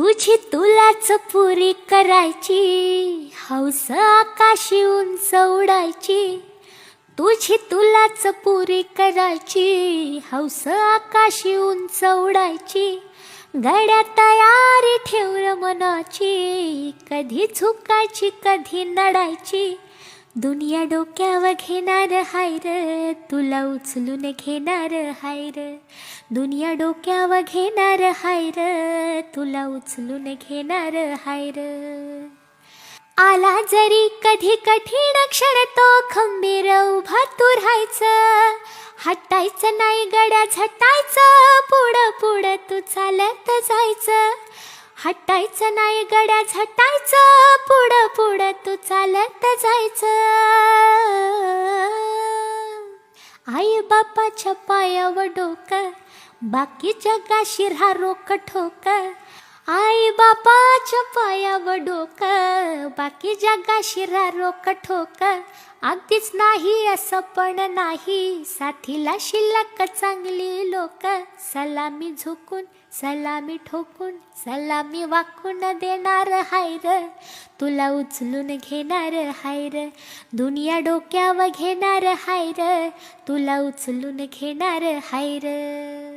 तुझी तुलाच पुरी करायची, हौस आकाशी उंच उडायची. तुझी तुलाच पुरी करायची, हौस आकाशी उंच उडायची. गड्या तयारी ठेव र मनाची, कधी झुकायची कधी नडायची. दुनिया डोक्यावर घेणार हाय र, तुला उचलून घेणार हाय र. दुनिया डोक्यावर घेणार हाय र, तुला उचलून घेणार हाय र. आला जरी कधी कठीण क्षण तो खंबीर उभा तू राहायचं. हटायचं नाही गड्या झटायचं, पुढं पुढं तू चालत जायचं. हटायचं नाही गड्या झटायचं, पुढं पुढं तू चालत जायचं. आई बापाच्या पायावर डोकं, बाकी जगाशी राहा रोक ठोक. आई बापाच्या पायावर डोकं, बाकी जगाशी राहा रोक ठोक. अगदीच नाही असं पण नाही, साथीला शिल्लक चांगली लोक. सलामी झुकून सलामी ठोकून, सलामी वाकून देणार हाय र, तुला उचलून घेणार हाय र. दुनिया डोक्यावर घेणार हाय र, तुला उचलून घेणार हाय र.